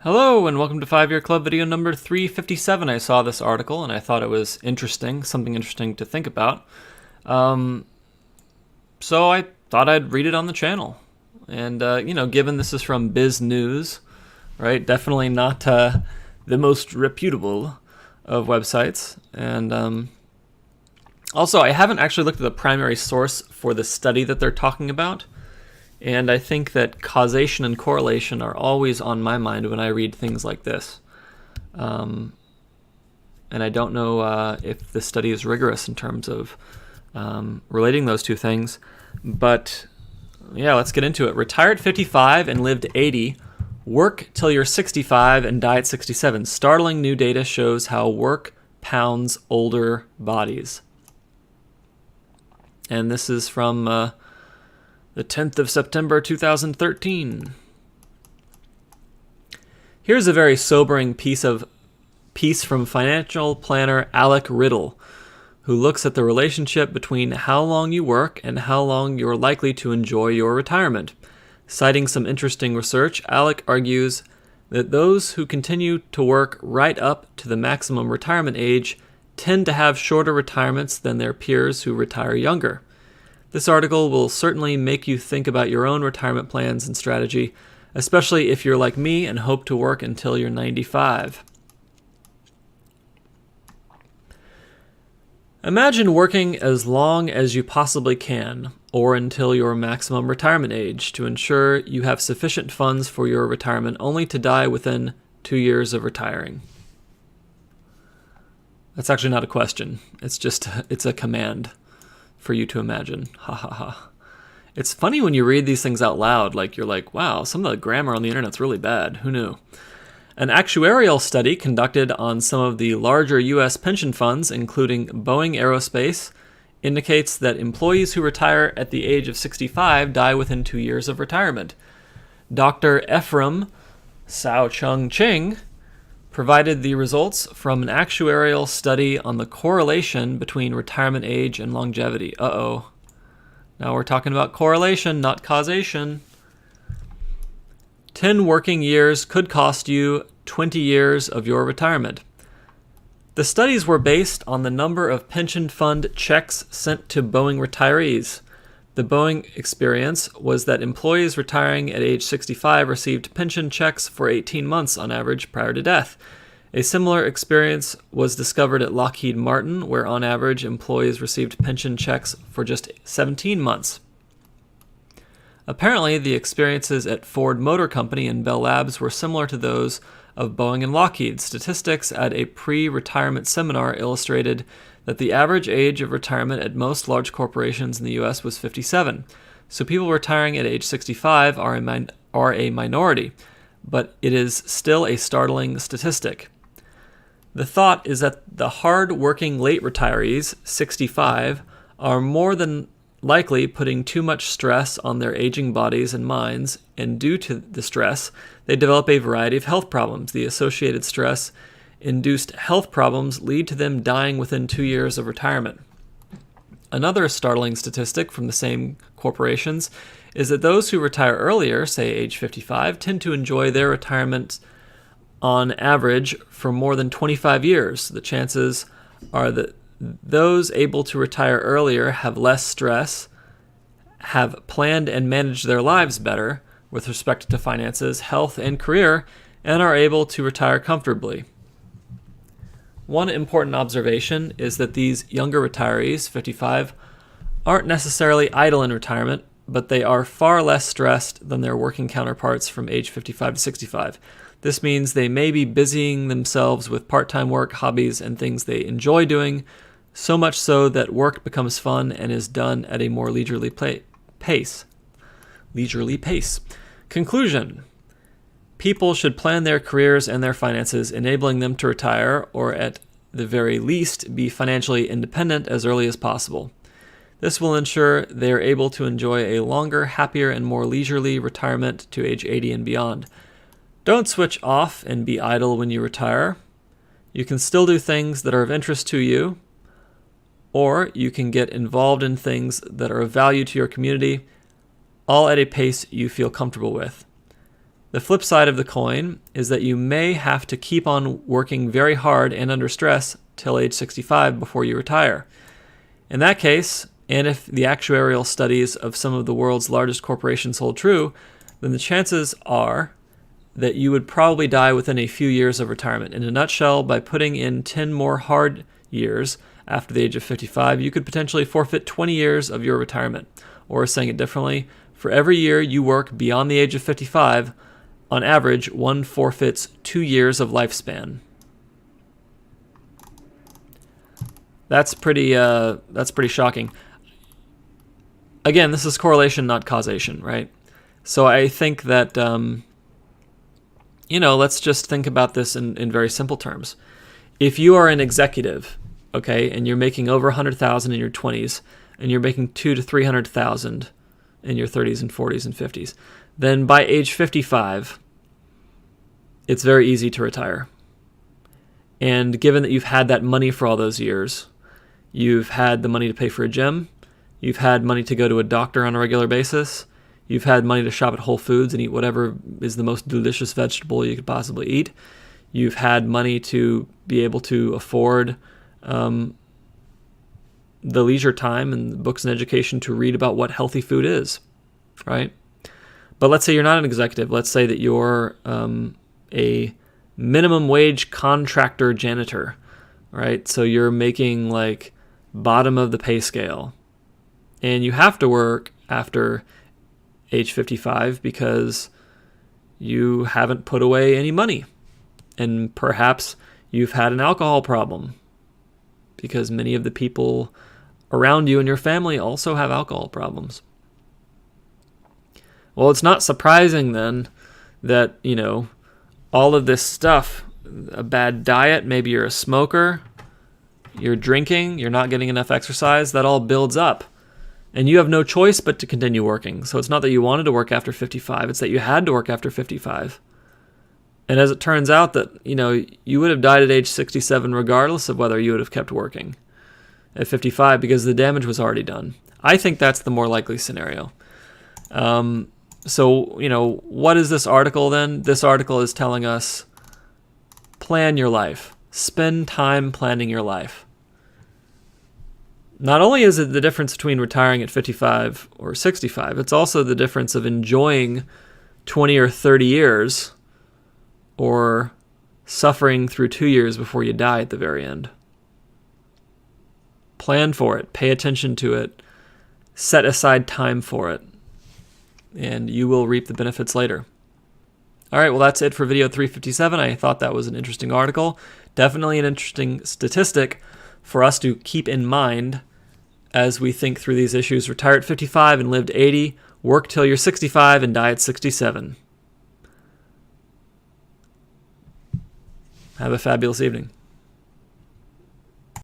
Hello and welcome to 5-Year Club video number 357. I saw this article and I thought it was interesting, something interesting to think about. So I thought I'd read it on the channel. And, given this is from Biz News, right, definitely not the most reputable of websites. And also, I haven't actually looked at the primary source for the study that they're talking about. And I think that causation and correlation are always on my mind when I read things like this. And I don't know if the study is rigorous in terms of relating those two things. But yeah, let's get into it. Retire at 55 and live to 80. Work till you're 65 and die at 67. Startling new data shows how work pounds older bodies. And this is from the 10th of September 2013. Here's a very sobering piece from financial planner Alec Riddle, who looks at the relationship between how long you work and how long you're likely to enjoy your retirement. Citing some interesting research, Alec argues that those who continue to work right up to the maximum retirement age tend to have shorter retirements than their peers who retire younger. This article will certainly make you think about your own retirement plans and strategy, especially if you're like me and hope to work until you're 95. Imagine working as long as you possibly can, or until your maximum retirement age, to ensure you have sufficient funds for your retirement only to die within 2 years of retiring. That's actually not a question. It's a command for you to imagine. Ha ha ha. It's funny when you read these things out loud, you're like, wow, some of the grammar on the internet's really bad. Who knew? An actuarial study conducted on some of the larger U.S. pension funds, including Boeing Aerospace, indicates that employees who retire at the age of 65 die within 2 years of retirement. Dr. Ephraim Sao-Chung Ching provided the results from an actuarial study on the correlation between retirement age and longevity. Uh-oh. Now we're talking about correlation, not causation. 10 working years could cost you 20 years of your retirement. The studies were based on the number of pension fund checks sent to Boeing retirees. The Boeing experience was that employees retiring at age 65 received pension checks for 18 months on average prior to death. A similar experience was discovered at Lockheed Martin, where on average employees received pension checks for just 17 months. Apparently, the experiences at Ford Motor Company and Bell Labs were similar to those of Boeing and Lockheed. Statistics at a pre-retirement seminar illustrated that the average age of retirement at most large corporations in the U.S. was 57. So people retiring at age 65 are a minority, but it is still a startling statistic. The thought is that the hard-working late retirees, 65, are more than likely putting too much stress on their aging bodies and minds, and due to the stress, they develop a variety of health problems. The associated stress-induced health problems lead to them dying within 2 years of retirement. Another startling statistic from the same corporations is that those who retire earlier, say age 55, tend to enjoy their retirement on average for more than 25 years. The chances are that those able to retire earlier have less stress, have planned and managed their lives better with respect to finances, health, and career, and are able to retire comfortably. One important observation is that these younger retirees, 55, aren't necessarily idle in retirement, but they are far less stressed than their working counterparts from age 55 to 65. This means they may be busying themselves with part-time work, hobbies, and things they enjoy doing, so much so that work becomes fun and is done at a more leisurely pace. Conclusion. People should plan their careers and their finances, enabling them to retire, or at the very least, be financially independent as early as possible. This will ensure they are able to enjoy a longer, happier, and more leisurely retirement to age 80 and beyond. Don't switch off and be idle when you retire. You can still do things that are of interest to you, or you can get involved in things that are of value to your community, all at a pace you feel comfortable with. The flip side of the coin is that you may have to keep on working very hard and under stress till age 65 before you retire. In that case, and if the actuarial studies of some of the world's largest corporations hold true, then the chances are that you would probably die within a few years of retirement. In a nutshell, by putting in 10 more hard years after the age of 55, you could potentially forfeit 20 years of your retirement. Or saying it differently, for every year you work beyond the age of 55, on average, one forfeits 2 years of lifespan. That's pretty shocking. Again, this is correlation, not causation, right? So I think that, let's just think about this in very simple terms. If you are an executive, okay, and you're making over 100,000 in your 20s, and you're making 200,000 to 300,000 in your 30s and 40s and 50s, then by age 55, it's very easy to retire. And given that you've had that money for all those years, you've had the money to pay for a gym, you've had money to go to a doctor on a regular basis, you've had money to shop at Whole Foods and eat whatever is the most delicious vegetable you could possibly eat, you've had money to be able to afford the leisure time and books and education to read about what healthy food is, right? But let's say you're not an executive. Let's say that you're a minimum wage contractor janitor, right? So you're making like bottom of the pay scale. And you have to work after age 55 because you haven't put away any money. And perhaps you've had an alcohol problem because many of the people around you and your family also have alcohol problems. Well, it's not surprising then that, all of this stuff, a bad diet, maybe you're a smoker, you're drinking, you're not getting enough exercise, that all builds up. And you have no choice but to continue working. So it's not that you wanted to work after 55, it's that you had to work after 55. And as it turns out that, you would have died at age 67 regardless of whether you would have kept working at 55 because the damage was already done. I think that's the more likely scenario. So, what is this article then? This article is telling us plan your life. Spend time planning your life. Not only is it the difference between retiring at 55 or 65, it's also the difference of enjoying 20 or 30 years or suffering through 2 years before you die at the very end. Plan for it. Pay attention to it. Set aside time for it. And you will reap the benefits later. All right, well, that's it for video 357. I thought that was an interesting article. Definitely an interesting statistic for us to keep in mind as we think through these issues. Retire at 55 and live to 80. Work till you're 65 and die at 67. Have a fabulous evening.